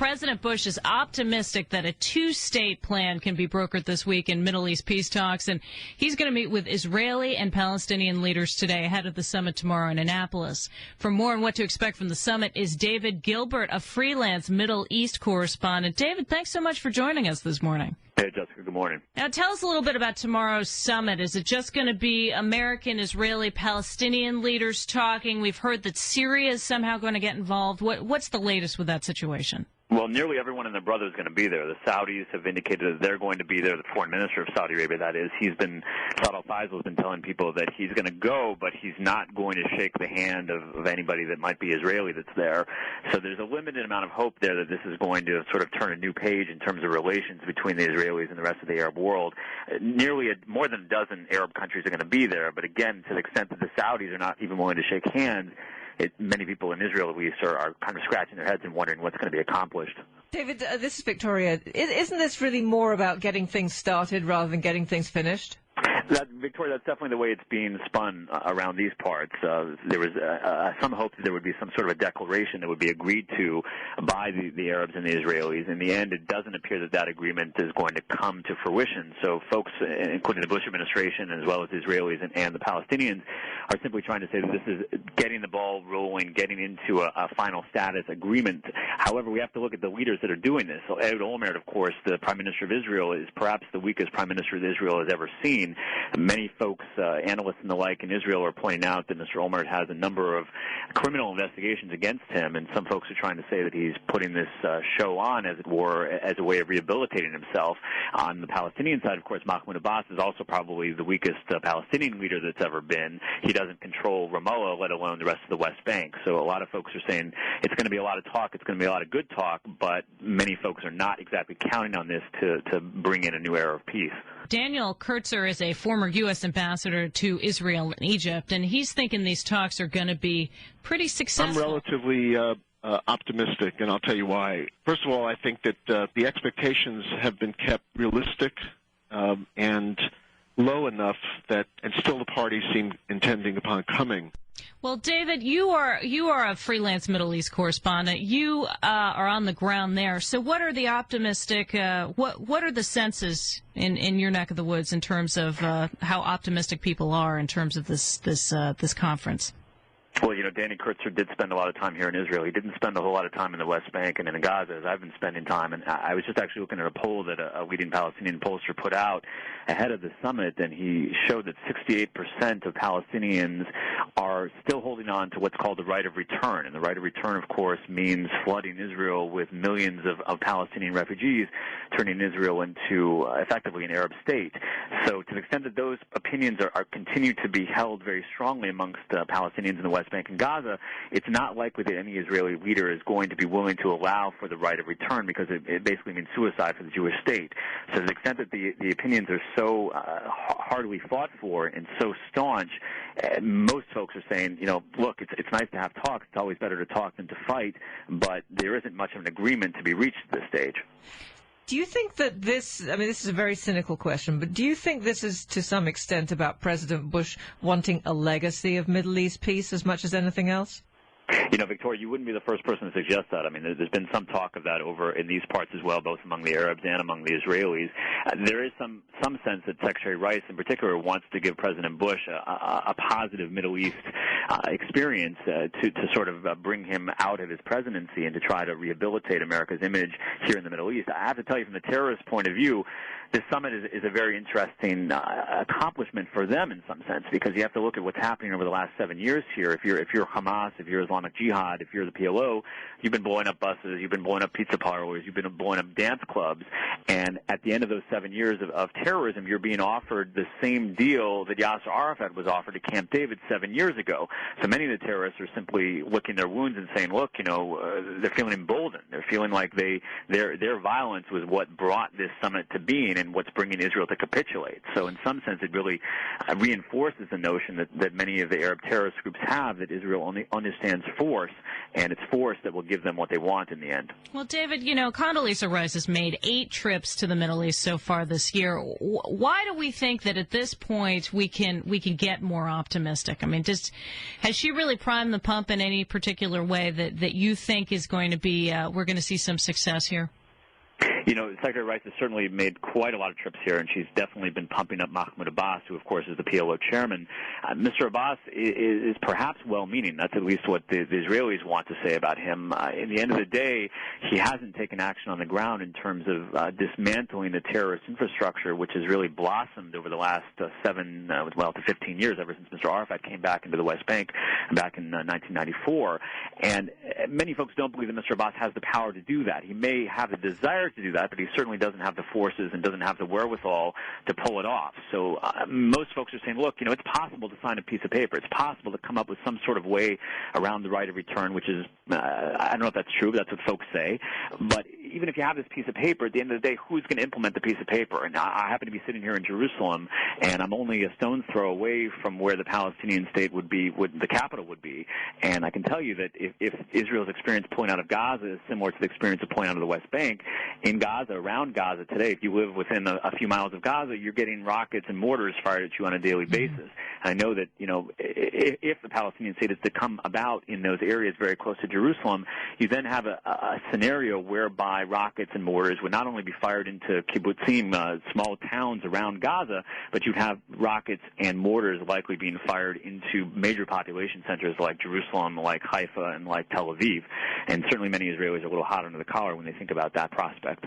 President Bush is optimistic that a two-state plan can be brokered this week in Middle East peace talks, and he's going to meet with Israeli and Palestinian leaders today ahead of the summit tomorrow in Annapolis. For more on what to expect from the summit is David Gilbert, a freelance Middle East correspondent. David, thanks so much for joining us this morning. Hey, Jessica, good morning. Now, tell us a little bit about tomorrow's summit. Is it just going to be American, Israeli, Palestinian leaders talking? We've heard that Syria is somehow going to get involved. What's the latest with that situation? Well, nearly everyone and their brother is going to be there. The Saudis have indicated that they're going to be there. The foreign minister of Saudi Arabia, that is, Saud al-Faisal has been telling people that he's going to go, but he's not going to shake the hand of anybody that might be Israeli that's there. So there's a limited amount of hope there that this is going to sort of turn a new page in terms of relations between the Israelis and the rest of the Arab world. More than a dozen Arab countries are going to be there, but again, to the extent that the Saudis are not even willing to shake hands, many people in Israel, at least, are kind of scratching their heads and wondering what's going to be accomplished. David, this is Victoria. Isn't this really more about getting things started rather than getting things finished? Victoria, that's definitely the way it's being spun around these parts. There was some hope that there would be some sort of a declaration that would be agreed to by the Arabs and the Israelis. In the end, it doesn't appear that that agreement is going to come to fruition. So folks, including the Bush administration, as well as the Israelis and the Palestinians, are simply trying to say that this is getting the ball rolling, getting into a final status agreement. However, we have to look at the leaders that are doing this. So Ehud Olmert, of course, the Prime Minister of Israel, is perhaps the weakest Prime Minister that Israel has ever seen. Many folks, analysts and the like in Israel, are pointing out that Mr. Olmert has a number of criminal investigations against him, and some folks are trying to say that he's putting this show on, as it were, as a way of rehabilitating himself. On the Palestinian side, of course, Mahmoud Abbas is also probably the weakest Palestinian leader that's ever been. He doesn't control Ramallah, let alone the rest of the West Bank. So a lot of folks are saying it's going to be a lot of talk, it's going to be a lot of good talk, but many folks are not exactly counting on this to bring in a new era of peace. Daniel Kurtzer is a former U.S. ambassador to Israel and Egypt, and he's thinking these talks are going to be pretty successful. I'm relatively optimistic, and I'll tell you why. First of all, I think that the expectations have been kept realistic and low enough that, and still the parties seem intending upon coming. Well, David, you are a freelance Middle East correspondent. You are on the ground there. So, what are the optimistic? What are the senses in your neck of the woods in terms of how optimistic people are in terms of this conference? Well, Danny Kurtzer did spend a lot of time here in Israel. He didn't spend a whole lot of time in the West Bank and in Gaza, as I've been spending time. And I was just actually looking at a poll that a leading Palestinian pollster put out ahead of the summit, and he showed that 68% of Palestinians are still holding on to what's called the right of return. And the right of return, of course, means flooding Israel with millions of Palestinian refugees, turning Israel into effectively an Arab state. So to the extent that those opinions are continue to be held very strongly amongst Palestinians in the West Bank and Gaza, it's not likely that any Israeli leader is going to be willing to allow for the right of return, because it basically means suicide for the Jewish state. So to the extent that the opinions are so hardly fought for and so staunch, most folks are saying, look, it's nice to have talks. It's always better to talk than to fight, but there isn't much of an agreement to be reached at this stage. Do you think that this is a very cynical question, but do you think this is to some extent about President Bush wanting a legacy of Middle East peace as much as anything else? Victoria, you wouldn't be the first person to suggest that. I mean, there's been some talk of that over in these parts as well, both among the Arabs and among the Israelis. There is some sense that Secretary Rice, in particular, wants to give President Bush a positive Middle East experience to sort of bring him out of his presidency and to try to rehabilitate America's image here in the Middle East. I have to tell you, from the terrorist point of view, this summit is a very interesting accomplishment for them in some sense, because you have to look at what's happening over the last 7 years here. If you're Hamas, if you're Islamic Jihad, if you're the PLO, you've been blowing up buses, you've been blowing up pizza parlors, you've been blowing up dance clubs, and at the end of those 7 years of terrorism, you're being offered the same deal that Yasser Arafat was offered to Camp David 7 years ago. So many of the terrorists are simply licking their wounds and saying, look, they're feeling emboldened. They're feeling like their violence was what brought this summit to being and what's bringing Israel to capitulate. So in some sense, it really reinforces the notion that many of the Arab terrorist groups have, that Israel only understands force, and it's force that will give them what they want in the end. Well, David, Condoleezza Rice has made 8 trips to the Middle East so far this year. Why do we think that at this point we can get more optimistic? I mean, has she really primed the pump in any particular way that you think is going to be we're going to see some success here? Secretary Rice has certainly made quite a lot of trips here, and she's definitely been pumping up Mahmoud Abbas, who, of course, is the PLO chairman. Mr. Abbas is perhaps well-meaning. That's at least what the Israelis want to say about him. In the end of the day, he hasn't taken action on the ground in terms of dismantling the terrorist infrastructure, which has really blossomed over the last 7 to 15 years, ever since Mr. Arafat came back into the West Bank back in 1994. And many folks don't believe that Mr. Abbas has the power to do that. He may have the desire to do that, but he certainly doesn't have the forces and doesn't have the wherewithal to pull it off. So most folks are saying, look, it's possible to sign a piece of paper. It's possible to come up with some sort of way around the right of return, which is, I don't know if that's true, but that's what folks say. But even if you have this piece of paper, at the end of the day, who's going to implement the piece of paper? And I happen to be sitting here in Jerusalem, and I'm only a stone's throw away from where the Palestinian state the capital would be. And I can tell you that if Israel's experience pulling out of Gaza is similar to the experience of pulling out of the West Bank, in Gaza, around Gaza today, if you live within a few miles of Gaza, you're getting rockets and mortars fired at you on a daily basis. And I know that, if the Palestinian state is to come about in those areas very close to Jerusalem, you then have a scenario whereby rockets and mortars would not only be fired into kibbutzim, small towns around Gaza, but you'd have rockets and mortars likely being fired into major population centers like Jerusalem, like Haifa, and like Tel Aviv. And certainly many Israelis are a little hot under the collar when they think about that prospect.